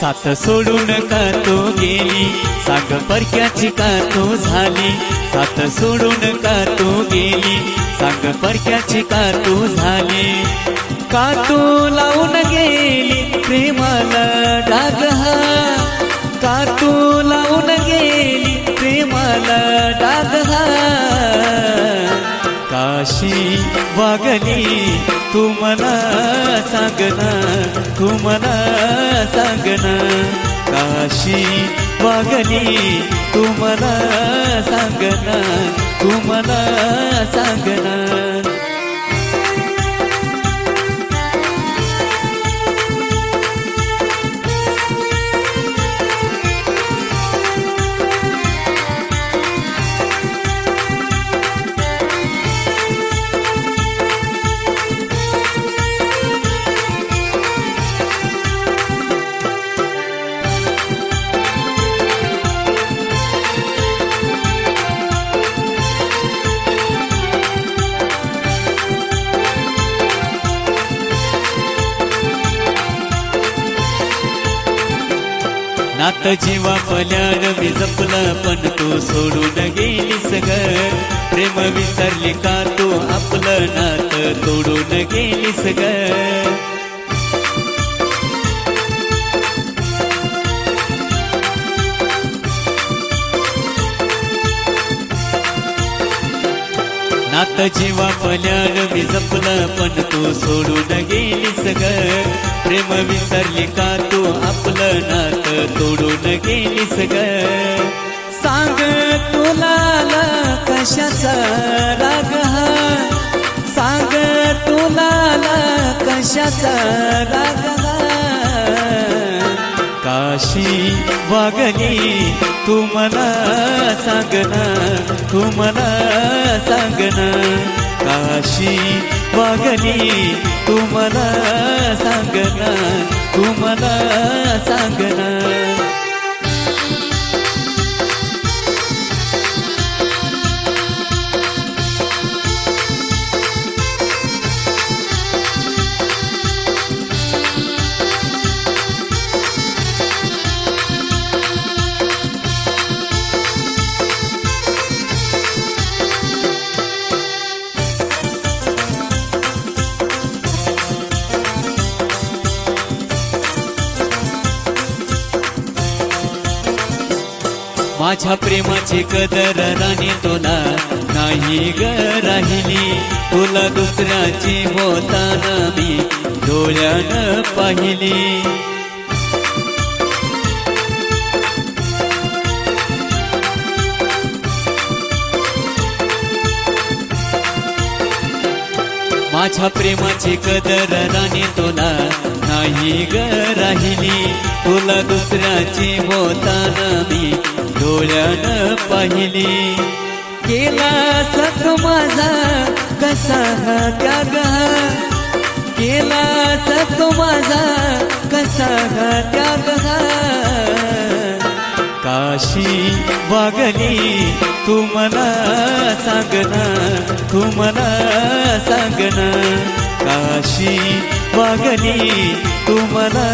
साथ सोडून का तो गेली, सांग परक्याची का तो झाली. साथ सोडून का तो गेली, सांग परक्याची का तो झाली. का तो लावून गेली प्रेमाला डाग हा, का तो लावून गेली प्रेमाला डाग हा. काशी वागली तू मला सांगना, तू मला सांगना. काशी वागली तू मला सांगना, तू मला सांगना. नात जीवा पल्यान मी जपलं पण तू सोडून गेलीस ग. प्रेम विसरली का तू आपलं नात तोडून गेलीस ग. नात जीवा पल्यान मी जपलं पण तू सोडून गेलीस ग. प्रेम विसरली का तू आपलं नात तोडून गेलीस ग. सांग तुला कशाचा राग हा, सांग तुला कशाचा राग हा. काशी वागली तू मला सांगना, तू मला सांगना. काशी वागली तू मला सांगना, तू मला सांगना. माझ्या प्रेमाची कदर राणी तुला नाही ग राहिली. तुला दुसऱ्याची होताना मी डोळ्यानं पाहिली. माझ्या प्रेमाची कदर राणी तुला नाही ग राहिली. तुला दुसऱ्याची होताना मी डोळ्यानं पाहिली. केला सत माझा कसा हा त्याग, केला सत माझा कसा हा त्याग. काशी वागली तू मला सांगना, तू मला सांगना. काशी वागली तू मला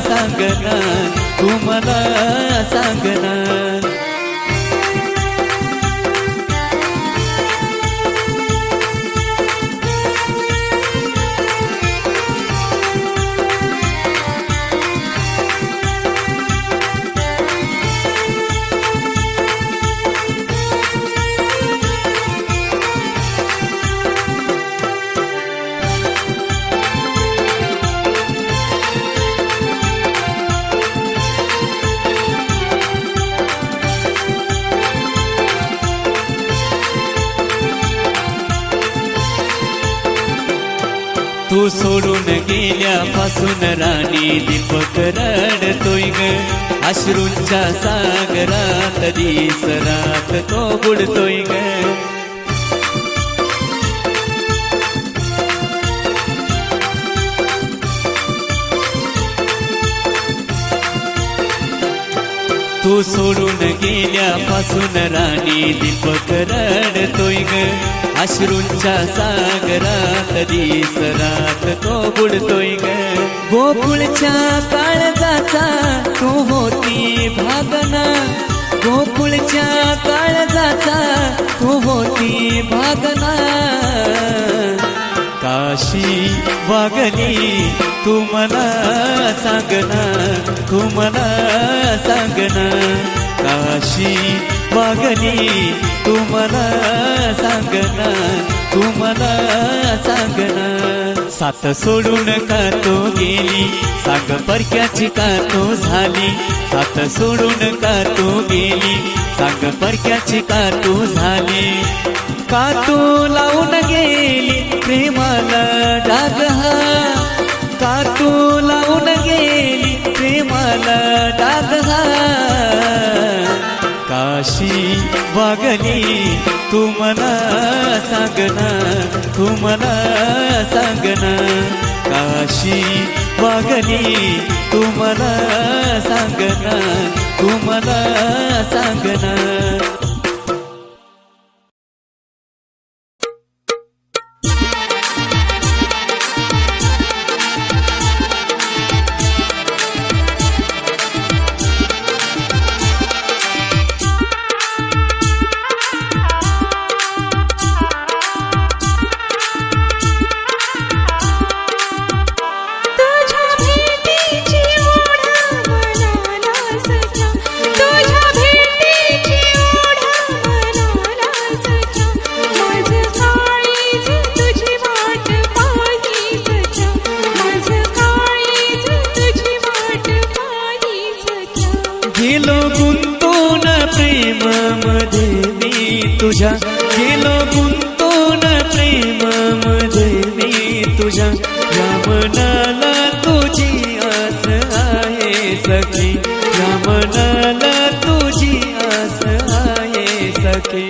सांगना, तू मला सांगना. तू सोडून गेल्यापासून राणी दीपक रडतोय ग. अश्रूंच्या सागरात दिस रात तो बुडतोय ग. तू सोडून गेल्यापासून राणी दीपक रडतोय ग अश्रूंच्या सागरात दिसरात तो बुडतोय ग गोकुळच्या काळजाचा तू होती भागना गोकुळच्या काळजाचा तू होती भागना काशी वागली तू मला सांगना तू मला सांगना काशी वागली तू मला सांगना तू मला सांगना साथ सोडून का तो गेली सांग परक्याची का तो झाली साथ सोडून का तो गेली सांग परक्याची का तो झाली का तू लावून गेली प्रेमाला डाग हा का तू लावून गेली प्रेमाला डाग हा काशी वागली तू मला सांगना तू मला सांगना काशी वागली तू मला सांगना तू मला सांगना गेलो गुंतून प्रेमामध्ये मी तुझ्या गेलो गुंतून प्रेमामध्ये मी तुझ्या या मनाला तुझी आस आहे सखी या मनाला तुझी आस आहे सखी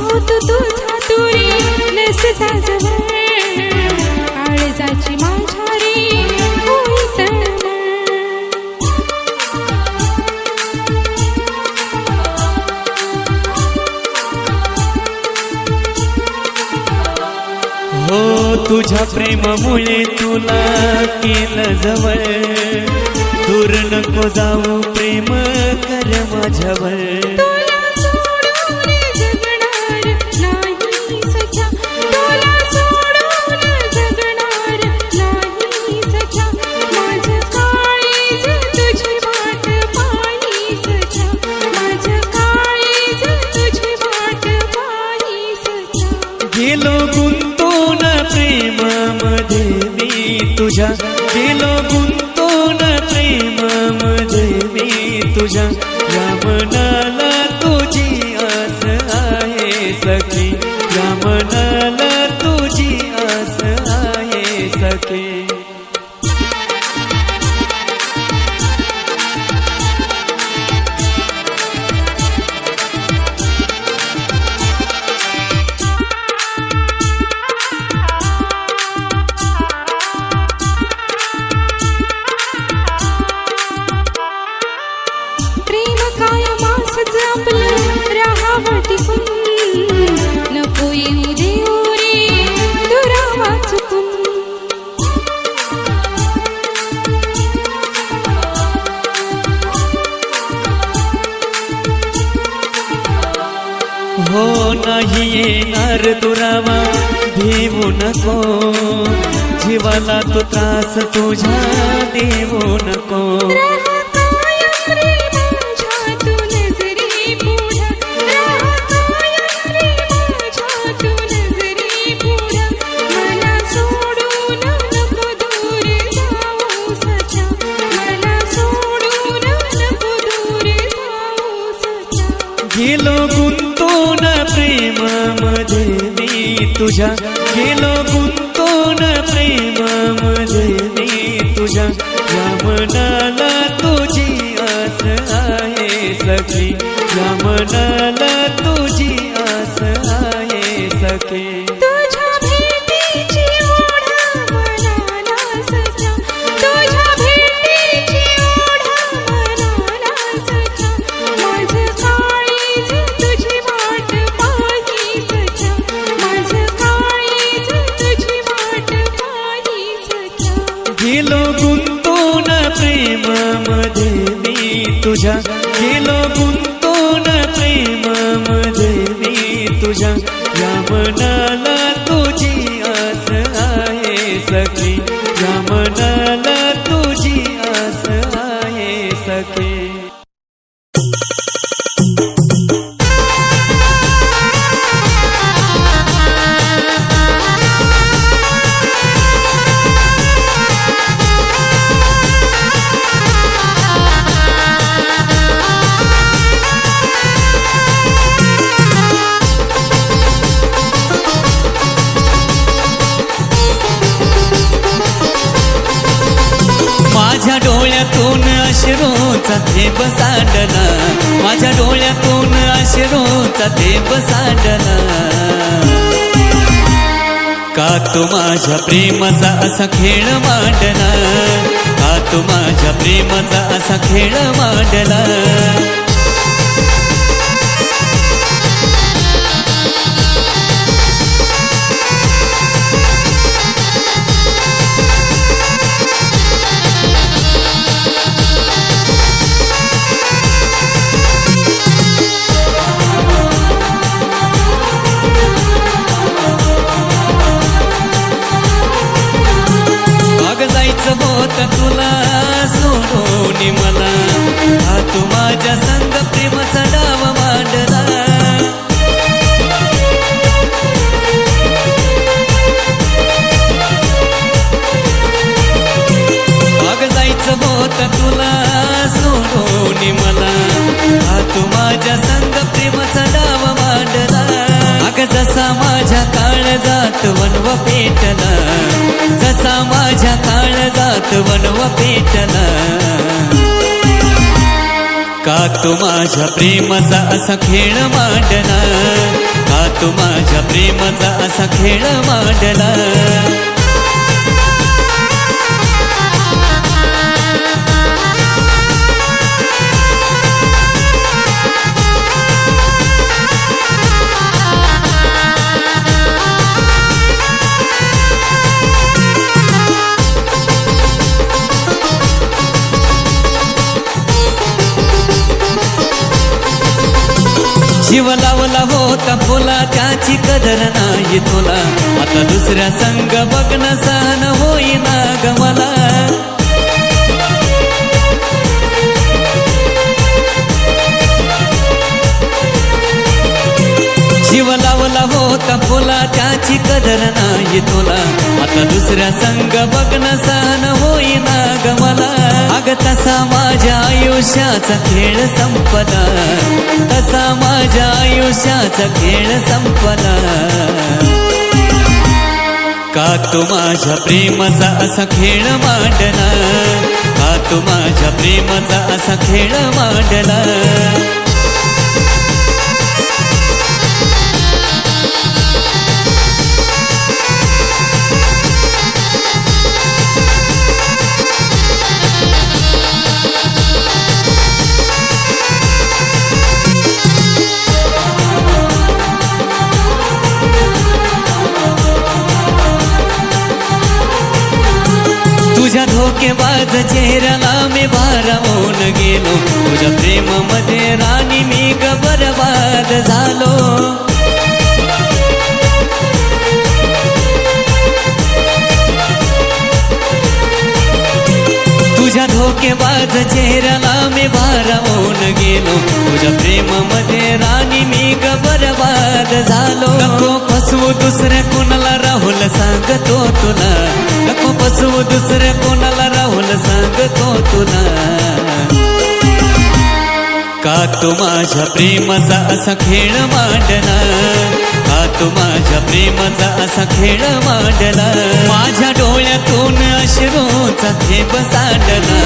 होतो तुझा तुरी नसता जवळ काळजाची माझ्या रे होईत हो तुझ्या प्रेमामुळे तुला केलं जवळ दूर नको जाऊ प्रेम कर माझ्यावर गेलो गुंतून प्रेमामध्ये मी तुझ्या गेलो गुंतून प्रेमामध्ये मी तुझ्या या मनाला तुझी आस आहे सखी या मनाला तुझी आस आहे सखी नको येऊ देऊ रे दुरावा चुकून हो नाही येणार दुरावा देऊ नको जीवाला तो त्रास तुझ्या देऊ नको गेलो गुंतून प्रेमामध्ये मी तुझ्या, गेलो गुंतून प्रेमामध्ये मी तुझ्या, या मनाला तुझी आस आहे सखी, या मनाला तुझी आस आहे सखी. तुझ्या भेटीची ओढ मनाला सख्या, तुझ्या भेटीची ओढ मनाला सख्या, माझं काळीज तुझी वाट पाही सख्या, माझं काळीज तुझी वाट पाही सख्या. गेलो गुंतून प्रेमामध्ये मी तुझ्या, गेलो गुंतून प्रेमामध्ये मी तुझ्या, या मनाला तुझी आस आहे सखी, या मनाला तुझी आस आहे सखी. माझ्या डोळ्यातून अश्रूचा थेंब सांडला, माझ्या डोळ्यातून अश्रूचा थेंब सांडला. का तू माझ्या प्रेमाचा असा खेळ मांडला, का तू माझ्या प्रेमाचा असा खेळ मांडला. जायचं होत तुला सोडून मला, हा तू माझ्या संग प्रेमाचा डाव मांडला. माग जायचं होत तुला सोडून मला, हा तू माझ्या संग प्रेमाचा डाव मांडला. अग जसा माझ्या काळजात वनव पेटला, जसा माझ्या काळजात वनव पेटला. का तू माझ्या प्रेमाचा असा खेळ मांडला, का तू माझ्या प्रेमाचा असा खेळ मांडला. जीव लावला होता फुला त्याची कदर नाही तुला, आता दुसऱ्या संग बघणं सहन होईना ग मला. जीव लावला होता फुला त्याची कदर नाही तुला, आता दुसऱ्या संग बघणं सहन होईना ग मला. अग तसा माझ्या आयुष्याचा खेळ संपला, तसा माझ्या आयुष्याचा खेळ संपला. का तू माझ्या प्रेमाचा असा खेळ मांडला, का तू माझ्या प्रेमाचा असा खेळ मांडला. तुझ्या धोकेबाज चेहऱ्याला मी भारावून गेलो, तुझ्या प्रेमामध्ये राणी मी ग बरबाद झालो. तुझ्या धोकेबाज चेहऱ्याला मी भारावून गेलो, तुझ्या प्रेमामध्ये राणी मी ग बरबाद झालो. नको फसवू दुसऱ्या कोणाला राहुल सांगतो तुला, नको फसवू दुसऱ्या कोणाला राहुल सांगतो तुला. का तू माझ्या प्रेमाचा असा खेळ मांडला, का तू माझ्या प्रेमाचा असा खेळ मांडला. माझ्या डोळ्यातून अश्रूचा थेंब सांडला,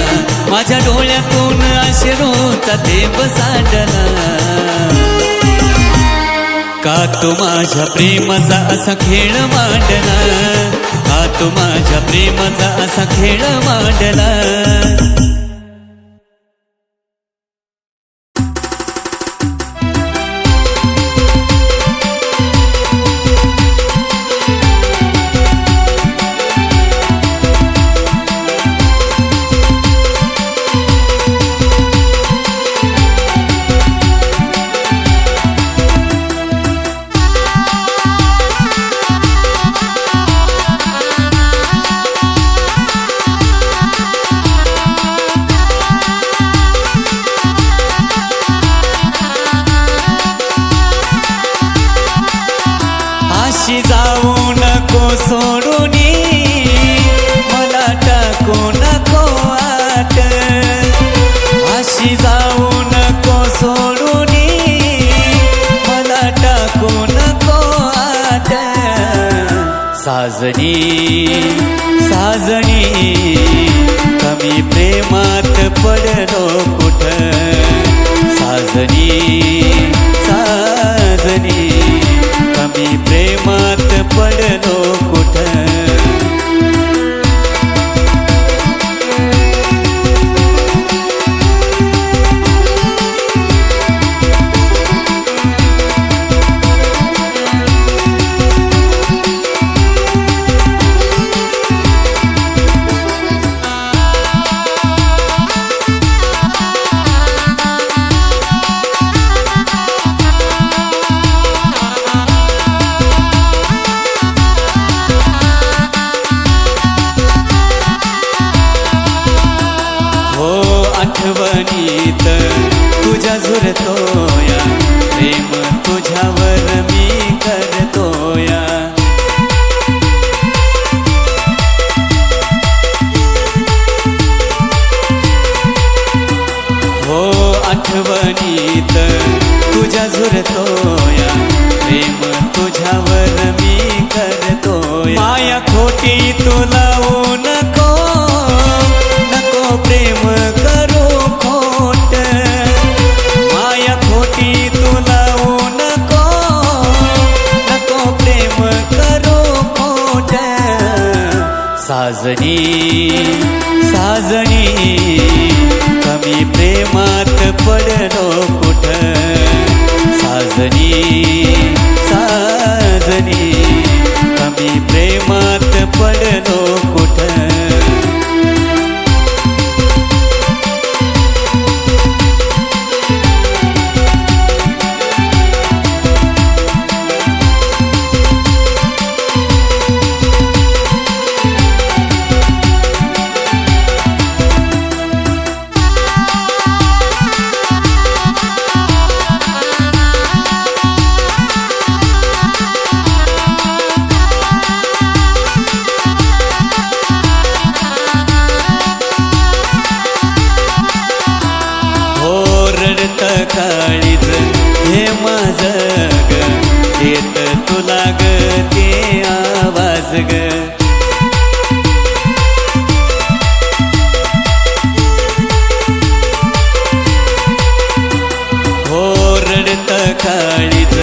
माझ्या डोळ्यातून अश्रूचा थेंब सांडला. का तू माझ्या प्रेमाचा असा खेळ मांडला, का तू माझ्या प्रेमाचा असा खेळ मांडला. अशी जाऊ नको सोडूनी, मला टाकू नको आट. अशी जाऊ नको सोडूनी, मला टाकू नको आट. साजनी साजनी कमी प्रेमात पडलो कुठं. साजनी साजनी कमी प्रेमात पडलो कुठं. आठवणीत तुझ्या झुरतोया, प्रेम तुझ्यावर मी करतोया. हो आठवणीत तुझ्या झुरतोया, प्रेम तुझ्यावर मी करतोया. माया खोटी तू लावू नको, नको प्रेम करू खोट. माया खोटी तू लावू नको, नको प्रेम करू खोट. साजनी साजनी कमी प्रेमात पडलो कुठं. साजनी साजनी कमी प्रेमात पडलो कुठं. काळीज हे माझं ग, येत तुला ग ते आवाज ग. हो रडत काळीज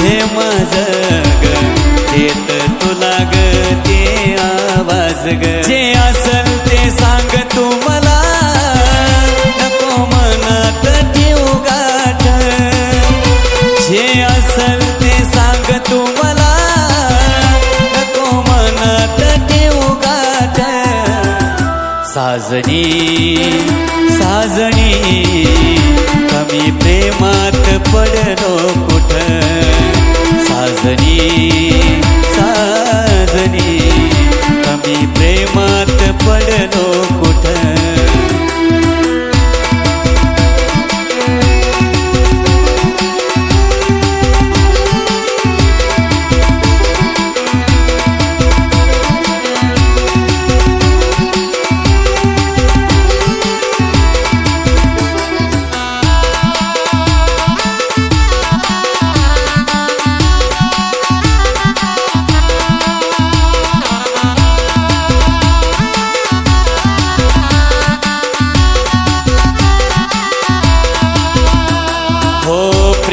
हे माझं ग, येत तुला ग ते आवाज ग. जे असल ते सांग तू मला, नको मनात ठेवू गाठ. जे असल ते सांग तू मला, नको मनात ठेवू गाठ. साजनी साजनी कमी प्रेमात पडलो कुठं. साजनी साजनी कमी प्रेमात पडलो कुठं.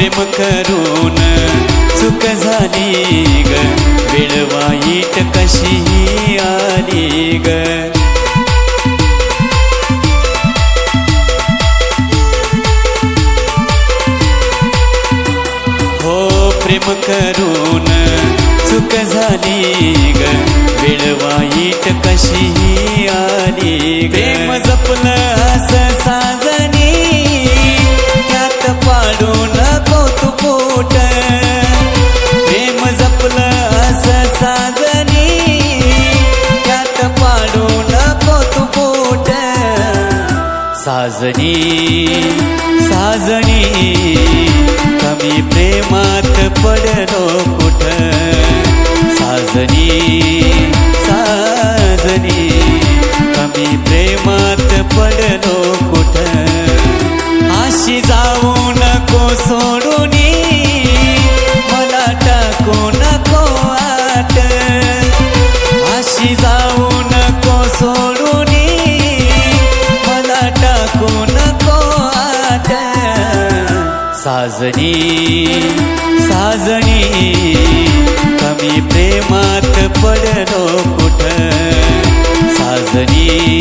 प्रेम करून चूक झाली ग, वेळ वाईट कशी आली ग. हो प्रेम करून चूक झाली ग, वेळ वाईट कशी आली ग. प्रेम जपलं असं साजनी, त्यात पाडू नको तू पोट. प्रेम जपलं असं साजनी, त्यात पाडू नको तू पोट. साजनी साजनी कमी प्रेमात पडलो कुठं. साजनी साजनी कमी प्रेमात पडलो कुठं. अशी जाऊ नको सोडूनी, मला टाकू नको आत. अशी जाऊ नको सोडूनी, मला टाकू नको आत. साजनी साजनी कमी प्रेमात पडलो कुठं. साजनी